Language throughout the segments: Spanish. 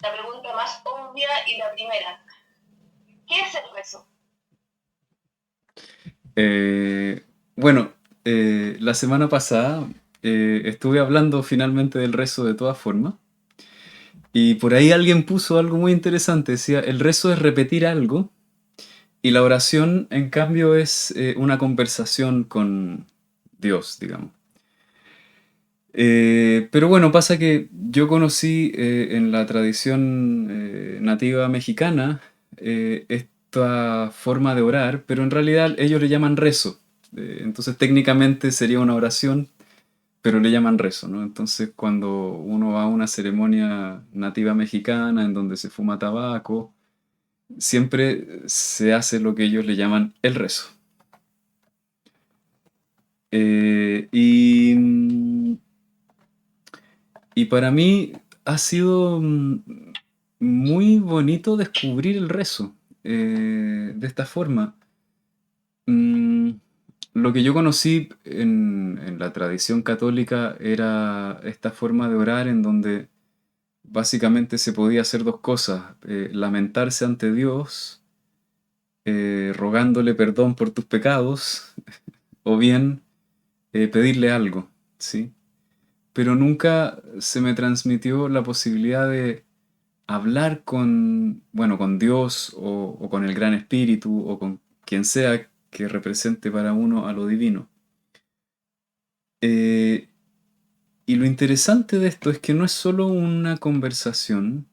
la pregunta más obvia y la primera. ¿Qué es el rezo? Eh, bueno, la semana pasada estuve hablando finalmente del rezo de todas formas y por ahí alguien puso algo muy interesante. Decía, el rezo es repetir algo y la oración, en cambio, es una conversación con Dios, digamos. Pero bueno, pasa que yo conocí en la tradición nativa mexicana esta forma de orar, pero en realidad ellos le llaman rezo. Entonces técnicamente sería una oración, pero le llaman rezo, ¿no? Entonces cuando uno va a una ceremonia nativa mexicana en donde se fuma tabaco, siempre se hace lo que ellos le llaman el rezo. Eh, y, y para mí ha sido muy bonito descubrir el rezo de esta forma. Mm, lo que yo conocí en la tradición católica era esta forma de orar en donde básicamente se podía hacer dos cosas: lamentarse ante Dios, rogándole perdón por tus pecados, o bien pedirle algo, ¿sí? Pero nunca se me transmitió la posibilidad de hablar con, bueno, con Dios o con el Gran Espíritu o con quien sea que represente para uno a lo divino. Eh, y lo interesante de esto es que no es solo una conversación,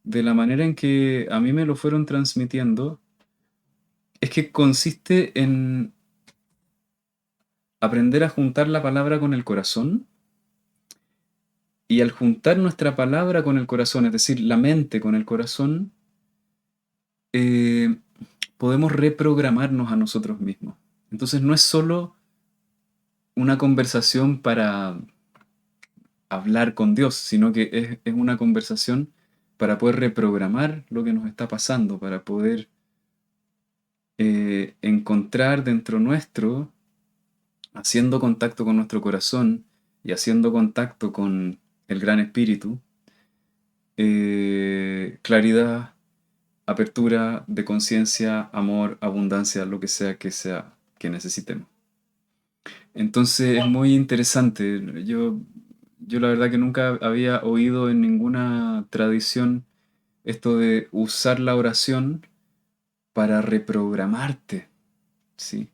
de la manera en que a mí me lo fueron transmitiendo, es que consiste en aprender a juntar la palabra con el corazón, y al juntar nuestra palabra con el corazón, es decir, la mente con el corazón, eh, podemos reprogramarnos a nosotros mismos. Entonces no es solo una conversación para hablar con Dios, sino que es una conversación para poder reprogramar lo que nos está pasando, para poder encontrar dentro nuestro, haciendo contacto con nuestro corazón y haciendo contacto con el Gran Espíritu, claridad, apertura de conciencia, amor, abundancia, lo que sea que necesitemos. Entonces es muy interesante. Yo la verdad que nunca había oído en ninguna tradición esto de usar la oración para reprogramarte, ¿sí?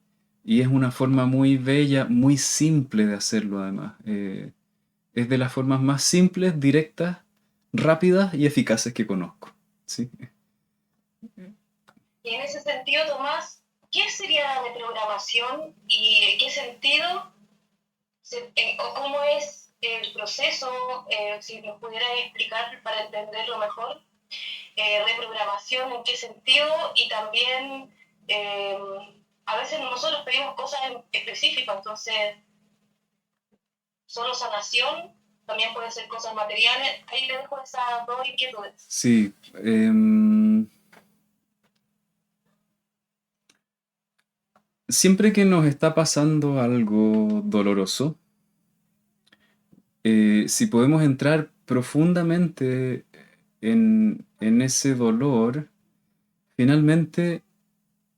Y es una forma muy bella, muy simple de hacerlo además. Es de las formas más simples, directas, rápidas y eficaces que conozco, ¿sí? Y en ese sentido, Tomás, ¿qué sería la reprogramación y qué sentido o cómo es el proceso? Si nos pudieras explicar para entenderlo mejor, reprogramación en qué sentido y también eh, a veces nosotros pedimos cosas específicas, entonces solo sanación, también pueden ser cosas materiales. Ahí le dejo esas dos inquietudes. Sí, siempre que nos está pasando algo doloroso, si podemos entrar profundamente en ese dolor, finalmente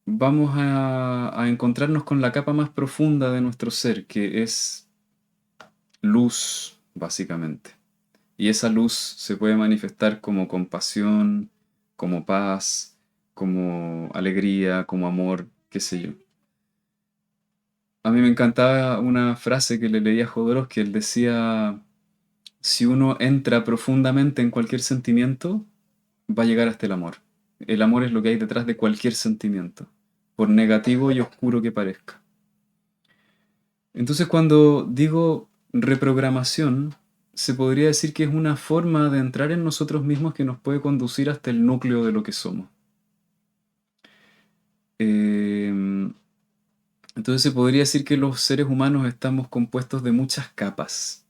vamos a encontrarnos con la capa más profunda de nuestro ser, que es luz, básicamente. Y esa luz se puede manifestar como compasión, como paz, como alegría, como amor, qué sé yo. A mí me encantaba una frase que le leía a Jodorowsky. Él decía: si uno entra profundamente en cualquier sentimiento, va a llegar hasta el amor. El amor es lo que hay detrás de cualquier sentimiento, por negativo y oscuro que parezca. Entonces, cuando digo reprogramación, se podría decir que es una forma de entrar en nosotros mismos que nos puede conducir hasta el núcleo de lo que somos. Eh, entonces se podría decir que los seres humanos estamos compuestos de muchas capas,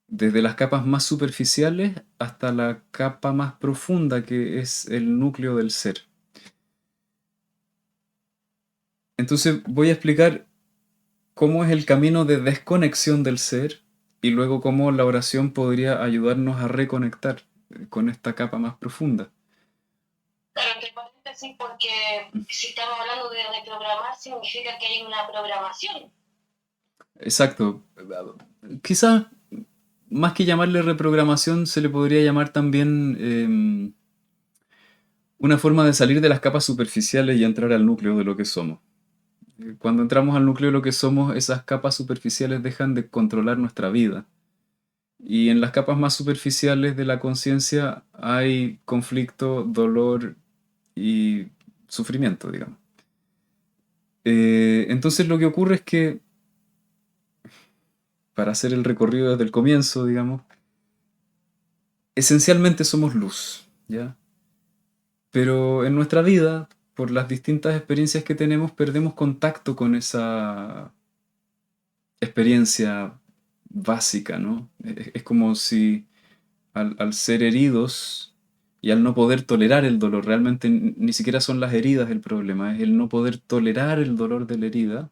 desde las capas más superficiales hasta la capa más profunda, que es el núcleo del ser. Entonces voy a explicar cómo es el camino de desconexión del ser y luego cómo la oración podría ayudarnos a reconectar. con esta capa más profunda. Claro, entre paréntesis, porque si estamos hablando de reprogramar, significa que hay una programación. Exacto. Quizás más que llamarle reprogramación, se le podría llamar también una forma de salir de las capas superficiales y entrar al núcleo de lo que somos. Cuando entramos al núcleo de lo que somos, esas capas superficiales dejan de controlar nuestra vida. Y en las capas más superficiales de la conciencia hay conflicto, dolor y sufrimiento, digamos. Entonces lo que ocurre es que, para hacer el recorrido desde el comienzo, digamos, esencialmente somos luz, ¿ya? Pero en nuestra vida, por las distintas experiencias que tenemos, perdemos contacto con esa experiencia básica, ¿no? Es como si al ser heridos y al no poder tolerar el dolor, realmente ni siquiera son las heridas el problema, es el no poder tolerar el dolor de la herida,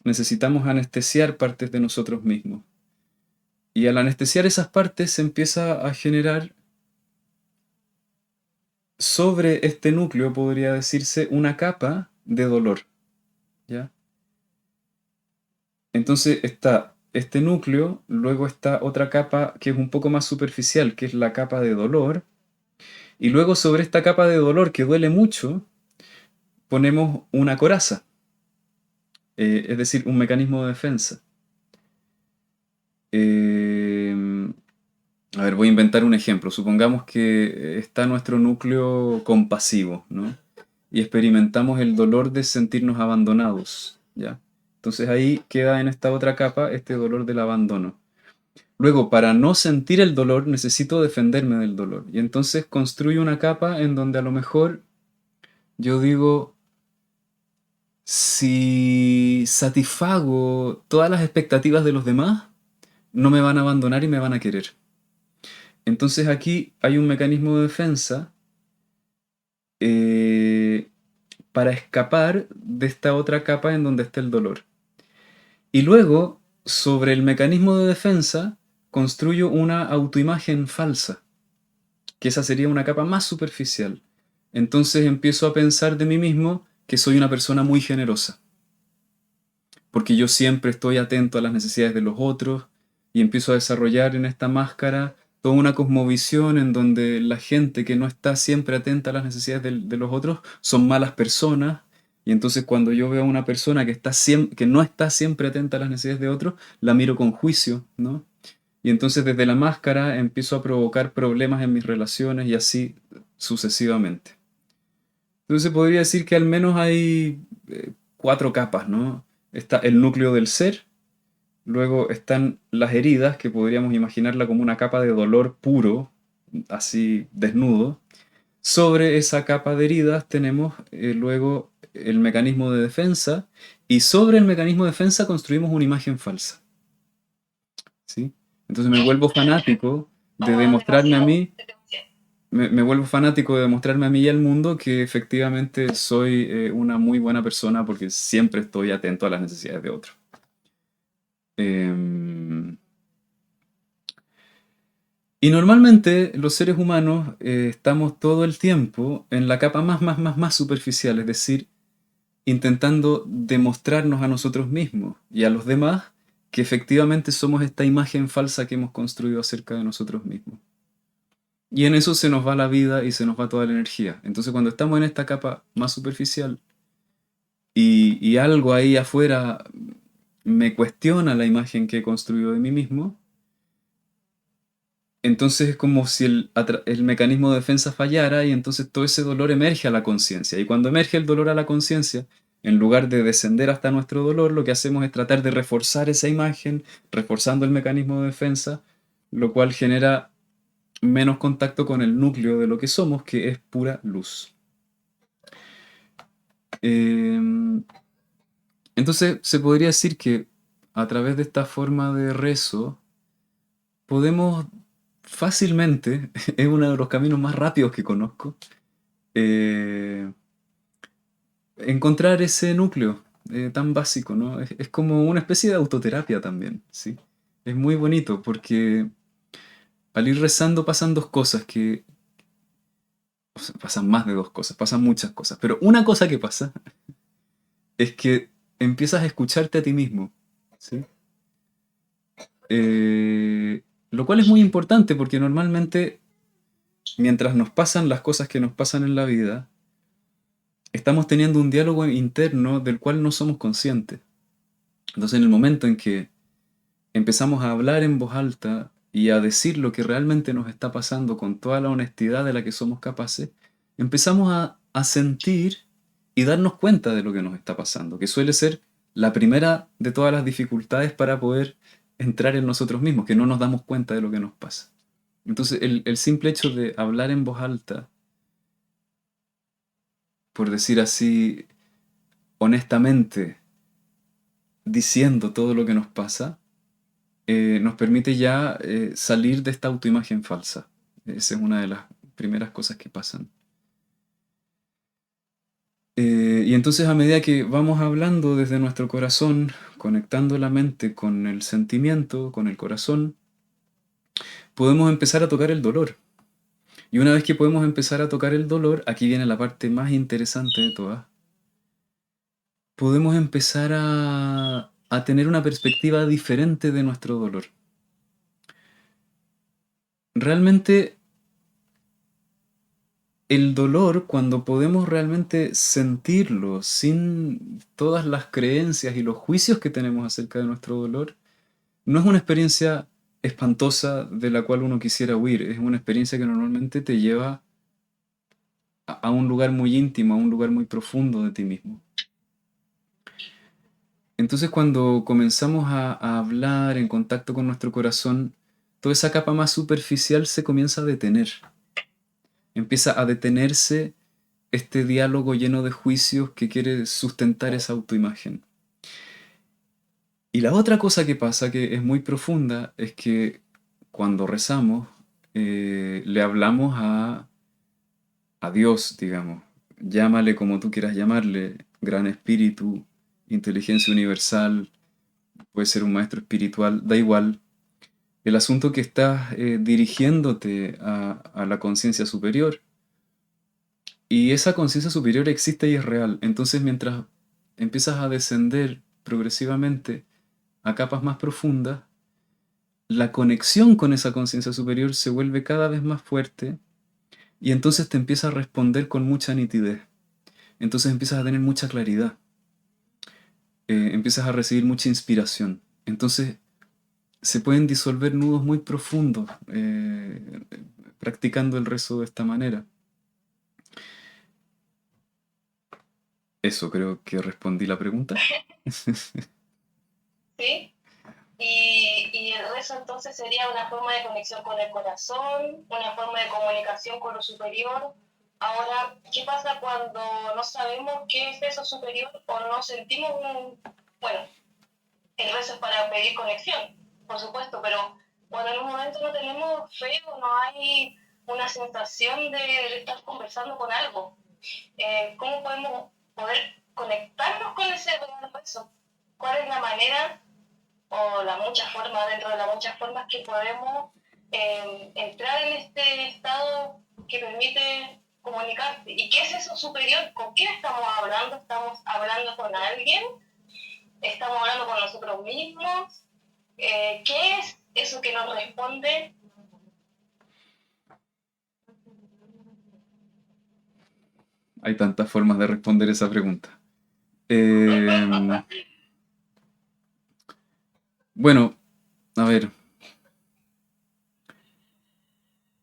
necesitamos anestesiar partes de nosotros mismos. Y al anestesiar esas partes se empieza a generar sobre este núcleo, podría decirse, una capa de dolor, ¿ya? Entonces está este núcleo, luego está otra capa que es un poco más superficial, que es la capa de dolor, y luego sobre esta capa de dolor que duele mucho, ponemos una coraza, es decir, un mecanismo de defensa. Eh, a ver, voy a inventar un ejemplo. Supongamos que está nuestro núcleo compasivo, ¿no? Y experimentamos el dolor de sentirnos abandonados, ¿ya? Entonces ahí queda en esta otra capa este dolor del abandono. Luego, para no sentir el dolor, necesito defenderme del dolor. Y entonces construyo una capa en donde a lo mejor yo digo, si satisfago todas las expectativas de los demás, no me van a abandonar y me van a querer. Entonces aquí hay un mecanismo de defensa eh, para escapar de esta otra capa en donde está el dolor. Y luego, sobre el mecanismo de defensa, construyo una autoimagen falsa, que esa sería una capa más superficial. Entonces empiezo a pensar de mí mismo que soy una persona muy generosa, porque yo siempre estoy atento a las necesidades de los otros y empiezo a desarrollar en esta máscara toda una cosmovisión en donde la gente que no está siempre atenta a las necesidades de los otros son malas personas. Y entonces cuando yo veo a una persona que no está siempre atenta a las necesidades de otros, la miro con juicio, ¿no? Y entonces desde la máscara empiezo a provocar problemas en mis relaciones y así sucesivamente. Entonces podría decir que al menos hay cuatro capas, ¿no? Está el núcleo del ser, luego están las heridas, que podríamos imaginarla como una capa de dolor puro, así desnudo. Sobre esa capa de heridas tenemos luego el mecanismo de defensa y sobre el mecanismo de defensa construimos una imagen falsa, ¿sí? Entonces me vuelvo fanático de Como demostrarme a demasiado, mí me vuelvo fanático de demostrarme a mí y al mundo que efectivamente soy una muy buena persona porque siempre estoy atento a las necesidades de otros. Em, y normalmente los seres humanos estamos todo el tiempo en la capa más superficial, es decir, intentando demostrarnos a nosotros mismos y a los demás que efectivamente somos esta imagen falsa que hemos construido acerca de nosotros mismos. Y en eso se nos va la vida y se nos va toda la energía. Entonces cuando estamos en esta capa más superficial y algo ahí afuera me cuestiona la imagen que he construido de mí mismo, entonces es como si el mecanismo de defensa fallara y entonces todo ese dolor emerge a la conciencia. Y cuando emerge el dolor a la conciencia, en lugar de descender hasta nuestro dolor, lo que hacemos es tratar de reforzar esa imagen, reforzando el mecanismo de defensa, lo cual genera menos contacto con el núcleo de lo que somos, que es pura luz. Em, entonces se podría decir que a través de esta forma de rezo podemos fácilmente, es uno de los caminos más rápidos que conozco, eh, encontrar ese núcleo tan básico, ¿no? Es como una especie de autoterapia también, ¿sí? Es muy bonito porque al ir rezando pasan dos cosas que... O sea, pasan más de dos cosas, pasan muchas cosas. Pero una cosa que pasa es que empiezas a escucharte a ti mismo, ¿sí? Lo cual es muy importante porque normalmente mientras nos pasan las cosas que nos pasan en la vida, estamos teniendo un diálogo interno del cual no somos conscientes. Entonces, en el momento en que empezamos a hablar en voz alta y a decir lo que realmente nos está pasando con toda la honestidad de la que somos capaces, empezamos a sentir y darnos cuenta de lo que nos está pasando, que suele ser la primera de todas las dificultades para poder entrar en nosotros mismos, que no nos damos cuenta de lo que nos pasa. Entonces, el simple hecho de hablar en voz alta, por decir así, honestamente, diciendo todo lo que nos pasa, nos permite ya salir de esta autoimagen falsa. Esa es una de las primeras cosas que pasan. Y entonces a medida que vamos hablando desde nuestro corazón, conectando la mente con el sentimiento, con el corazón, podemos empezar a tocar el dolor. Y una vez que podemos empezar a tocar el dolor, aquí viene la parte más interesante de todas, podemos empezar a tener una perspectiva diferente de nuestro dolor. Realmente el dolor, cuando podemos realmente sentirlo sin todas las creencias y los juicios que tenemos acerca de nuestro dolor, no es una experiencia espantosa de la cual uno quisiera huir, es una experiencia que normalmente te lleva a un lugar muy íntimo, a un lugar muy profundo de ti mismo. Entonces cuando comenzamos a hablar en contacto con nuestro corazón, toda esa capa más superficial se comienza a detener. Empieza a detenerse este diálogo lleno de juicios que quiere sustentar esa autoimagen. Y la otra cosa que pasa, que es muy profunda, es que cuando rezamos, le hablamos a Dios, digamos. Llámale como tú quieras llamarle, gran espíritu, inteligencia universal, puede ser un maestro espiritual, da igual. El asunto que estás dirigiéndote a la conciencia superior. Y esa conciencia superior existe y es real. Entonces, mientras empiezas a descender progresivamente a capas más profundas, la conexión con esa conciencia superior se vuelve cada vez más fuerte y entonces te empieza a responder con mucha nitidez. Entonces empiezas a tener mucha claridad. Empiezas a recibir mucha inspiración. Entonces se pueden disolver nudos muy profundos practicando el rezo de esta manera. Eso creo que respondí la pregunta. ¿Sí? Y el rezo entonces sería una forma de conexión con el corazón, una forma de comunicación con lo superior. Ahora, ¿qué pasa cuando no sabemos qué es eso superior o no sentimos un... Bueno, el rezo es para pedir conexión, por supuesto, pero cuando en un momento no tenemos fe o no hay una sensación de estar conversando con algo, ¿cómo podemos poder conectarnos con ese rezo? ¿Cuál es la manera o las muchas formas, dentro de las muchas formas que podemos entrar en este estado que permite comunicarte? ¿Y qué es eso superior? ¿Con quién estamos hablando? ¿Estamos hablando con alguien? ¿Estamos hablando con nosotros mismos? ¿Qué es eso que nos responde? Hay tantas formas de responder esa pregunta. Eh, bueno, a ver,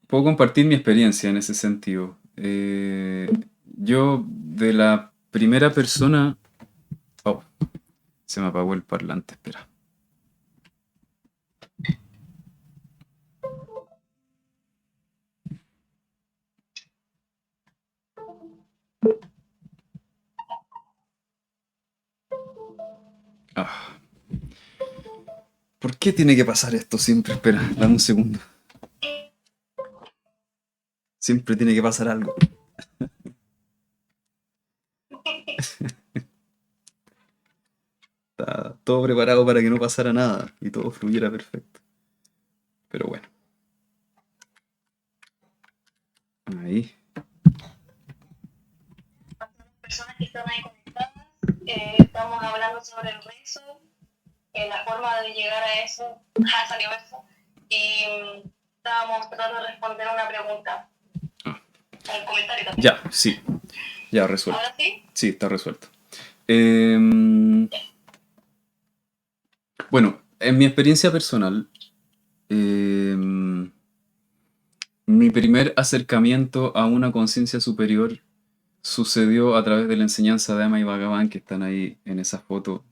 puedo compartir mi experiencia en ese sentido. Yo de la primera persona... Oh, se me apagó el parlante, espera. Ah, ¿por qué tiene que pasar esto siempre? Espera, dame un segundo. Siempre tiene que pasar algo. Está todo preparado para que no pasara nada y todo fluyera perfecto. Pero bueno. Ahí. A todas las personas que están ahí conectadas, estamos hablando sobre el rezo, la forma de llegar a eso, salió eso, y estábamos tratando de responder a una pregunta, un comentario también. Ya, sí. Ya, resuelto. ¿Ahora sí? Sí, está resuelto. Bueno, en mi experiencia personal, mi primer acercamiento a una conciencia superior sucedió a través de la enseñanza de Ama y Bhagavan, que están ahí en esa foto.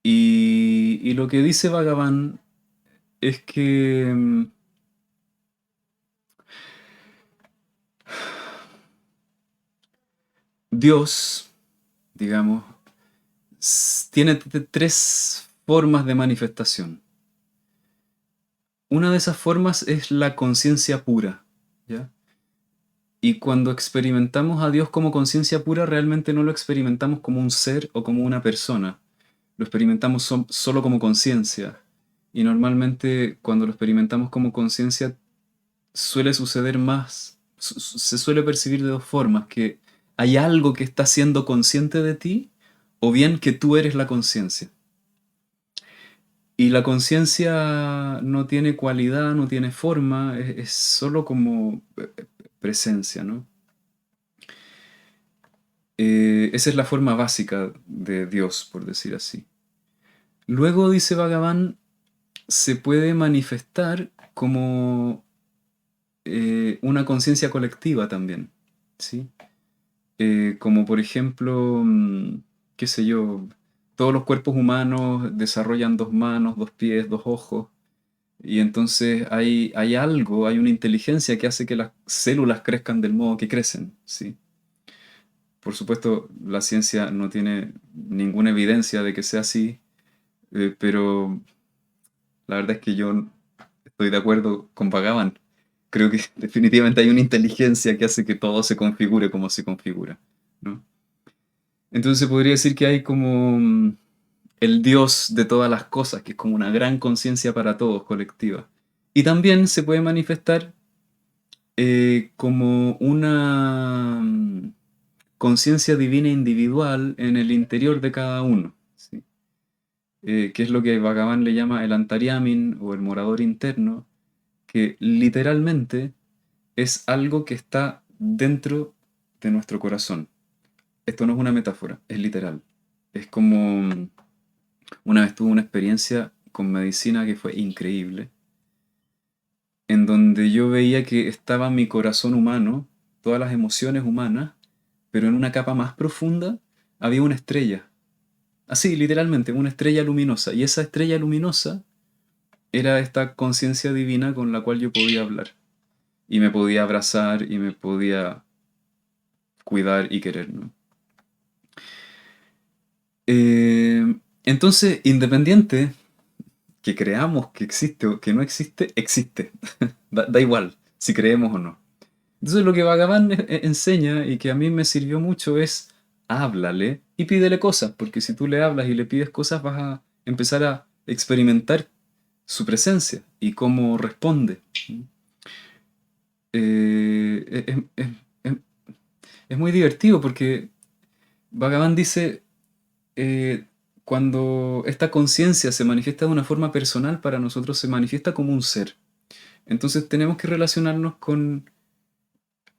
Y lo que dice Bhagavan es que Dios, digamos, tiene tres formas de manifestación. Una de esas formas es la conciencia pura, ¿ya? Y cuando experimentamos a Dios como conciencia pura, realmente no lo experimentamos como un ser o como una persona. Lo experimentamos solo como conciencia. Y normalmente cuando lo experimentamos como conciencia suele suceder más, se suele percibir de dos formas, que hay algo que está siendo consciente de ti o bien que tú eres la conciencia. Y la conciencia no tiene cualidad, no tiene forma, es solo como presencia, ¿no? Esa es la forma básica de Dios, por decir así. Luego, dice Bhagavan, se puede manifestar como una conciencia colectiva también, ¿sí? Como por ejemplo, qué sé yo, todos los cuerpos humanos desarrollan dos manos, dos pies, dos ojos, y entonces hay algo, hay una inteligencia que hace que las células crezcan del modo que crecen, ¿sí? Por supuesto, la ciencia no tiene ninguna evidencia de que sea así, pero la verdad es que yo estoy de acuerdo con Bhagavan. Creo que definitivamente hay una inteligencia que hace que todo se configure como se configura, ¿no? Entonces se podría decir que hay como el Dios de todas las cosas, que es como una gran conciencia para todos, colectiva. Y también se puede manifestar como una conciencia divina individual en el interior de cada uno, ¿sí? Que es lo que Bhagavan le llama el Antaryamin o el morador interno, que literalmente es algo que está dentro de nuestro corazón. Esto no es una metáfora, es literal. Es como una vez tuve una experiencia con medicina que fue increíble, en donde yo veía que estaba mi corazón humano, todas las emociones humanas, pero en una capa más profunda había una estrella. Así, literalmente, una estrella luminosa. Y esa estrella luminosa era esta conciencia divina con la cual yo podía hablar. Y me podía abrazar y me podía cuidar y querer, ¿no? Entonces, independiente que creamos que existe o que no existe, existe. Da igual si creemos o no. Entonces lo que Bhagavan enseña y que a mí me sirvió mucho es háblale y pídele cosas, porque si tú le hablas y le pides cosas vas a empezar a experimentar su presencia y cómo responde. Eh, es, es- es- es muy divertido porque Bhagavan dice, eh, cuando esta conciencia se manifiesta de una forma personal, para nosotros se manifiesta como un ser. Entonces tenemos que relacionarnos con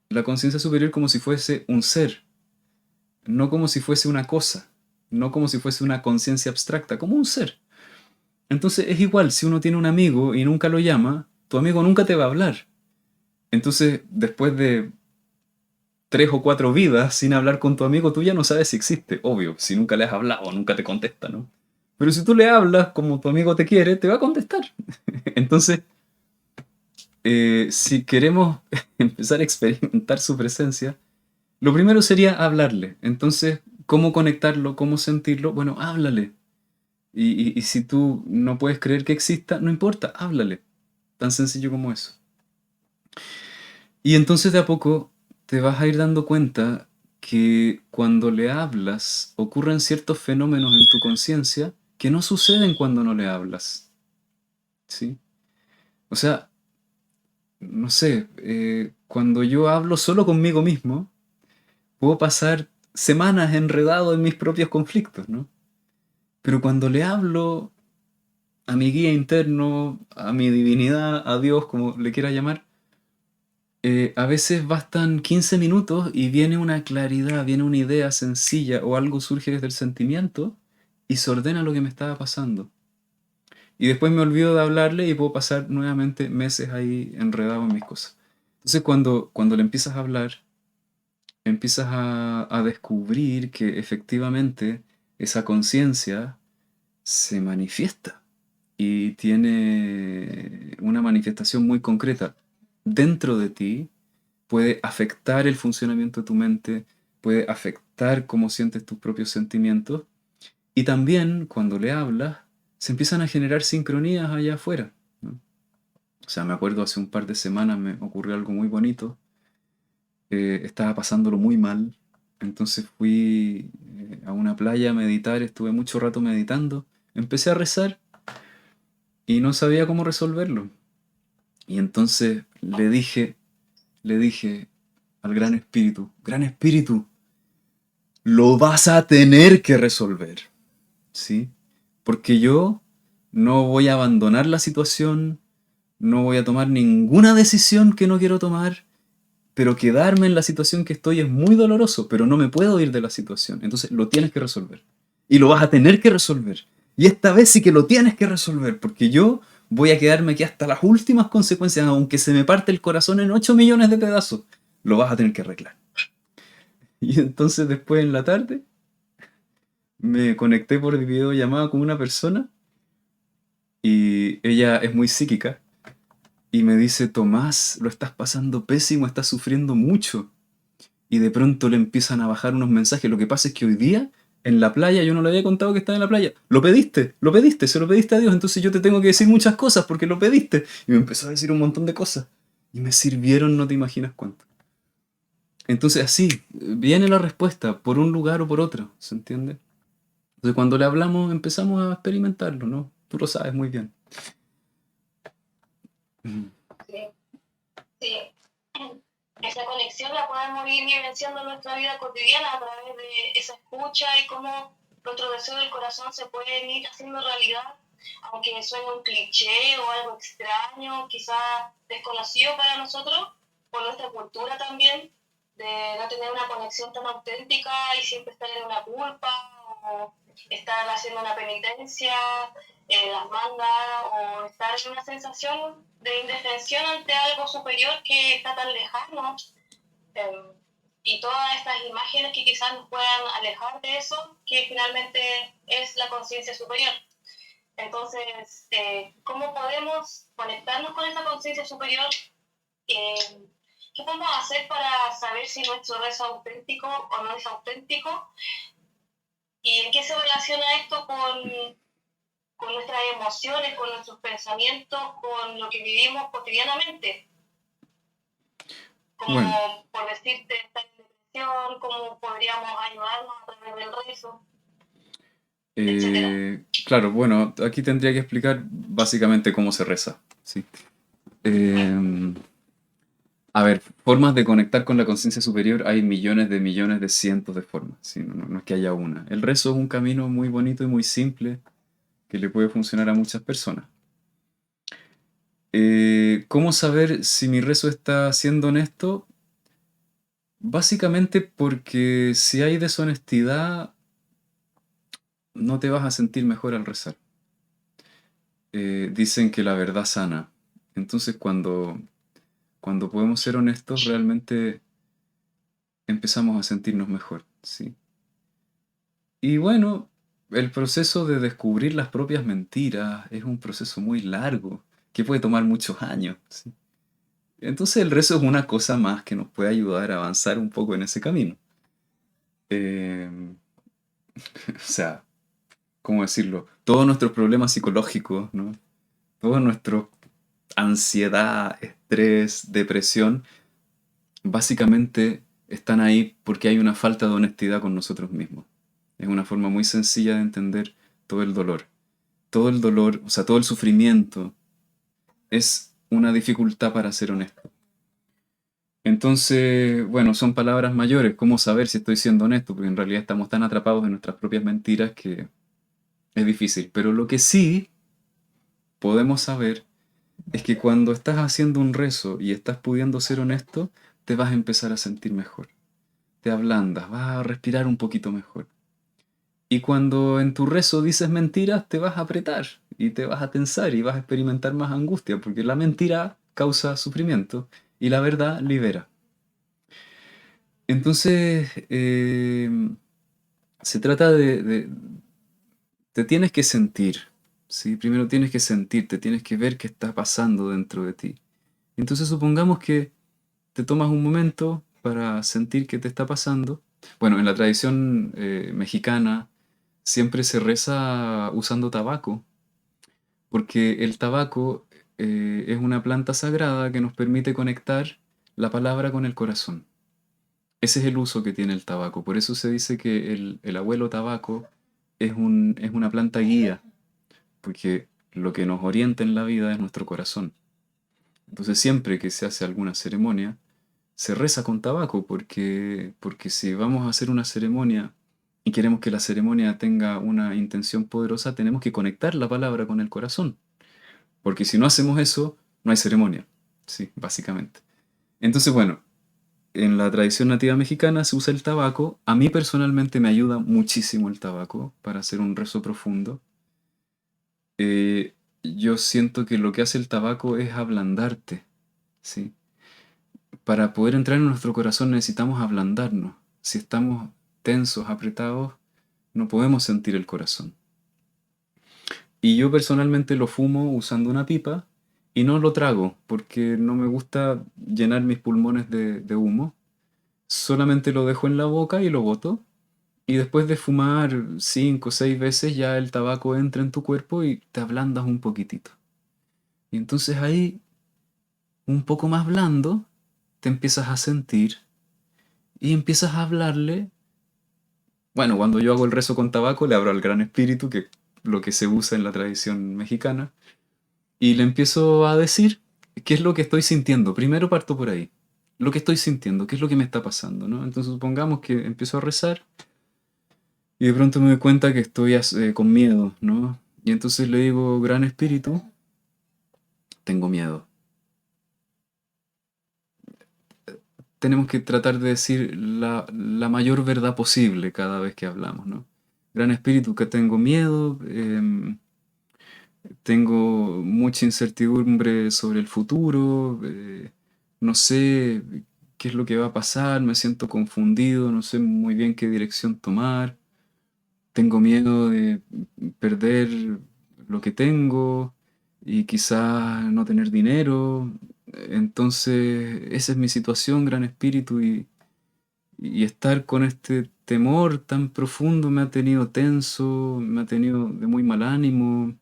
la conciencia superior como si fuese un ser, no como si fuese una cosa, no como si fuese una conciencia abstracta, como un ser. Entonces es igual, si uno tiene un amigo y nunca lo llama, tu amigo nunca te va a hablar. Entonces, después de 3 o 4 vidas sin hablar con tu amigo, tú ya no sabes si existe, obvio, si nunca le has hablado, nunca te contesta, ¿no? Pero si tú le hablas como tu amigo te quiere, te va a contestar. Entonces, si queremos empezar a experimentar su presencia, lo primero sería hablarle. Entonces, ¿cómo conectarlo? ¿Cómo sentirlo? Bueno, háblale. Y si tú no puedes creer que exista, no importa, háblale. Tan sencillo como eso. Y entonces de a poco te vas a ir dando cuenta que cuando le hablas ocurren ciertos fenómenos en tu conciencia que no suceden cuando no le hablas. ¿Sí? O sea, no sé, cuando yo hablo solo conmigo mismo, puedo pasar semanas enredado en mis propios conflictos, ¿no? Pero cuando le hablo a mi guía interno, a mi divinidad, a Dios, como le quiera llamar, a veces bastan 15 minutos y viene una claridad, viene una idea sencilla o algo surge desde el sentimiento y se ordena lo que me estaba pasando. Y después me olvido de hablarle y puedo pasar nuevamente meses ahí enredado en mis cosas. Entonces cuando le empiezas a hablar, empiezas a descubrir que efectivamente esa conciencia se manifiesta y tiene una manifestación muy concreta dentro de ti, puede afectar el funcionamiento de tu mente, puede afectar cómo sientes tus propios sentimientos y también cuando le hablas se empiezan a generar sincronías allá afuera, ¿no? O sea, me acuerdo hace un par de semanas me ocurrió algo muy bonito, estaba pasándolo muy mal, entonces fui a una playa a meditar, estuve mucho rato meditando, empecé a rezar y no sabía cómo resolverlo. Y entonces le dije al Gran Espíritu, lo vas a tener que resolver, ¿sí? Porque yo no voy a abandonar la situación, no voy a tomar ninguna decisión que no quiero tomar, pero quedarme en la situación que estoy es muy doloroso, pero no me puedo ir de la situación. Entonces lo tienes que resolver. Y lo vas a tener que resolver. Y esta vez sí que lo tienes que resolver, porque yo voy a quedarme aquí hasta las últimas consecuencias, aunque se me parte el corazón en 8 millones de pedazos. Lo vas a tener que arreglar. Y entonces después en la tarde me conecté por videollamada con una persona y ella es muy psíquica y me dice, Tomás, lo estás pasando pésimo, estás sufriendo mucho. Y de pronto le empiezan a bajar unos mensajes. Lo que pasa es que hoy día, en la playa, yo no le había contado que estaba en la playa. Lo pediste, se lo pediste a Dios, entonces yo te tengo que decir muchas cosas porque lo pediste. Y me empezó a decir un montón de cosas. Y me sirvieron, no te imaginas cuánto. Entonces así, viene la respuesta, por un lugar o por otro, ¿se entiende? Entonces cuando le hablamos empezamos a experimentarlo, ¿no? Tú lo sabes muy bien. Sí, sí. Esa conexión la podemos ir vivenciando en nuestra vida cotidiana a través de esa escucha y cómo nuestros deseos del corazón se pueden ir haciendo realidad, aunque suene un cliché o algo extraño, quizás desconocido para nosotros, por nuestra cultura también, de no tener una conexión tan auténtica y siempre estar en una culpa o estar haciendo una penitencia, las mandas o estar en una sensación de indefensión ante algo superior que está tan lejano, eh, y todas estas imágenes que quizás nos puedan alejar de eso, que finalmente es la conciencia superior. Entonces, ¿cómo podemos conectarnos con esa conciencia superior? Eh, ¿Qué podemos hacer para saber si nuestro rezo es auténtico o no es auténtico? ¿Y en qué se relaciona esto con nuestras emociones, con nuestros pensamientos, con lo que vivimos cotidianamente? Bueno, Como, por decirte, estar en depresión, cómo podríamos ayudarnos a través del rezo, etcétera. claro, bueno, aquí tendría que explicar básicamente cómo se reza, ¿sí? Eh, A ver, formas de conectar con la conciencia superior hay millones de cientos de formas, ¿sí? No es que haya una. El rezo es un camino muy bonito y muy simple que le puede funcionar a muchas personas. ¿Cómo saber si mi rezo está siendo honesto? Básicamente porque si hay deshonestidad, no te vas a sentir mejor al rezar. Dicen que la verdad sana. Entonces cuando podemos ser honestos, realmente empezamos a sentirnos mejor, ¿sí? Y bueno, el proceso de descubrir las propias mentiras es un proceso muy largo, que puede tomar muchos años, ¿sí? Entonces el rezo es una cosa más que nos puede ayudar a avanzar un poco en ese camino. Eh, o sea, ¿cómo decirlo? Todos nuestros problemas psicológicos, ¿no? Toda nuestra ansiedad, estrés, depresión, básicamente están ahí porque hay una falta de honestidad con nosotros mismos. Es una forma muy sencilla de entender todo el dolor. Todo el dolor, o sea, todo el sufrimiento es una dificultad para ser honesto. Entonces, bueno, son palabras mayores. ¿Cómo saber si estoy siendo honesto? Porque en realidad estamos tan atrapados en nuestras propias mentiras que es difícil. Pero lo que sí podemos saber es que cuando estás haciendo un rezo y estás pudiendo ser honesto, te vas a empezar a sentir mejor. Te ablandas, vas a respirar un poquito mejor. Y cuando en tu rezo dices mentiras, te vas a apretar y te vas a tensar y vas a experimentar más angustia, porque la mentira causa sufrimiento y la verdad libera. Entonces, se trata te tienes que sentir, ¿sí? Primero tienes que sentirte, tienes que ver qué está pasando dentro de ti. Entonces supongamos que te tomas un momento para sentir qué te está pasando. Bueno, en la tradición mexicana siempre se reza usando tabaco, porque el tabaco es una planta sagrada que nos permite conectar la palabra con el corazón. Ese es el uso que tiene el tabaco. Por eso se dice que el abuelo tabaco es una planta guía, porque lo que nos orienta en la vida es nuestro corazón. Entonces siempre que se hace alguna ceremonia, se reza con tabaco, porque si vamos a hacer una ceremonia y queremos que la ceremonia tenga una intención poderosa, tenemos que conectar la palabra con el corazón. Porque si no hacemos eso, no hay ceremonia. Sí, básicamente. Entonces, bueno, en la tradición nativa mexicana se usa el tabaco. A mí personalmente me ayuda muchísimo el tabaco para hacer un rezo profundo. Yo siento que lo que hace el tabaco es ablandarte, ¿sí? Para poder entrar en nuestro corazón necesitamos ablandarnos. Si estamos tensos, apretados, no podemos sentir el corazón. Y yo personalmente lo fumo usando una pipa y no lo trago porque no me gusta llenar mis pulmones de humo. Solamente lo dejo en la boca y lo boto. Y después de fumar 5 o 6 veces ya el tabaco entra en tu cuerpo y te ablandas un poquitito. Y entonces ahí, un poco más blando, te empiezas a sentir y empiezas a hablarle. Bueno, cuando yo hago el rezo con tabaco, le hablo al Gran Espíritu, que es lo que se usa en la tradición mexicana, y le empiezo a decir qué es lo que estoy sintiendo. Primero parto por ahí. Lo que estoy sintiendo, qué es lo que me está pasando, ¿no? Entonces supongamos que empiezo a rezar y de pronto me doy cuenta que estoy con miedo, ¿no? Y entonces le digo, Gran Espíritu, tengo miedo. Tenemos que tratar de decir la mayor verdad posible cada vez que hablamos, ¿no? Gran Espíritu, que tengo miedo, tengo mucha incertidumbre sobre el futuro, no sé qué es lo que va a pasar, me siento confundido, no sé muy bien qué dirección tomar, tengo miedo de perder lo que tengo y quizás no tener dinero. Entonces, esa es mi situación, Gran Espíritu, y estar con este temor tan profundo me ha tenido tenso, me ha tenido de muy mal ánimo.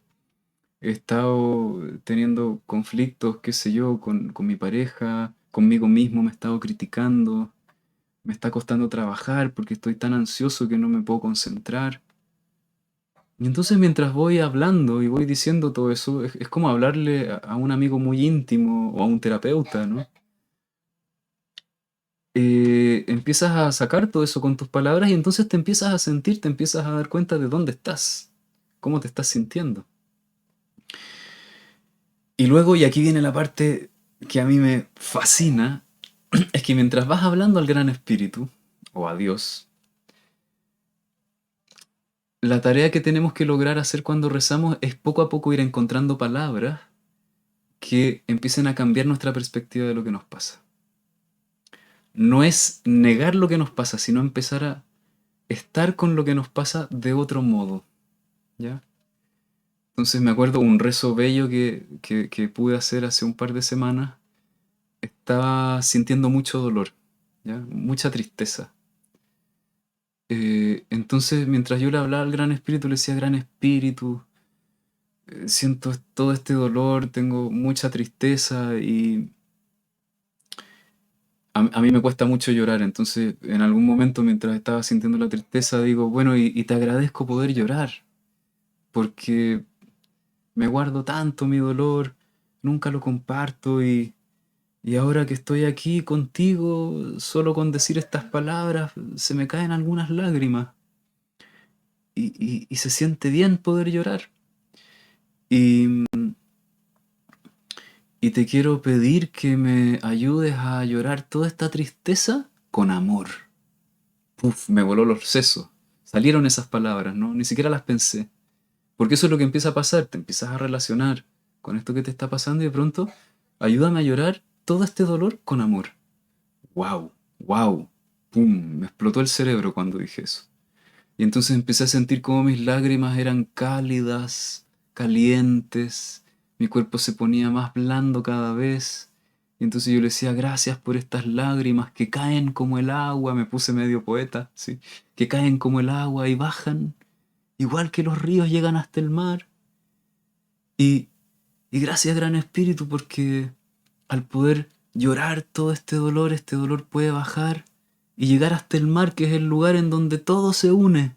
He estado teniendo conflictos, qué sé yo, con mi pareja, conmigo mismo me he estado criticando, me está costando trabajar porque estoy tan ansioso que no me puedo concentrar. Y entonces mientras voy hablando y voy diciendo todo eso, es como hablarle a un amigo muy íntimo o a un terapeuta, ¿no? Empiezas a sacar todo eso con tus palabras y entonces te empiezas a sentir, te empiezas a dar cuenta de dónde estás, cómo te estás sintiendo. Y luego, y aquí viene la parte que a mí me fascina, es que mientras vas hablando al Gran Espíritu, o a Dios, la tarea que tenemos que lograr hacer cuando rezamos es poco a poco ir encontrando palabras que empiecen a cambiar nuestra perspectiva de lo que nos pasa. No es negar lo que nos pasa, sino empezar a estar con lo que nos pasa de otro modo, ¿ya? Entonces me acuerdo un rezo bello que pude hacer hace un par de semanas. Estaba sintiendo mucho dolor, ¿ya? Mucha tristeza. Entonces, mientras yo le hablaba al Gran Espíritu, le decía, Gran Espíritu, siento todo este dolor, tengo mucha tristeza y a mí me cuesta mucho llorar. Entonces, en algún momento, mientras estaba sintiendo la tristeza, digo, bueno, y te agradezco poder llorar, porque me guardo tanto mi dolor, nunca lo comparto y ahora que estoy aquí contigo, solo con decir estas palabras, se me caen algunas lágrimas y se siente bien poder llorar. Y, y te quiero pedir que me ayudes a llorar toda esta tristeza con amor. Puf, me voló los sesos. Salieron esas palabras, ¿no? Ni siquiera las pensé. Porque eso es lo que empieza a pasar, te empiezas a relacionar con esto que te está pasando y de pronto, ayúdame a llorar todo este dolor con amor. ¡Wow! ¡Wow! ¡Pum! Me explotó el cerebro cuando dije eso. Y entonces empecé a sentir como mis lágrimas eran cálidas, calientes, mi cuerpo se ponía más blando cada vez. Y entonces yo le decía, gracias por estas lágrimas que caen como el agua, me puse medio poeta, ¿sí? Que caen como el agua y bajan, igual que los ríos llegan hasta el mar. Y, y gracias, Gran Espíritu, porque al poder llorar todo este dolor puede bajar y llegar hasta el mar, que es el lugar en donde todo se une.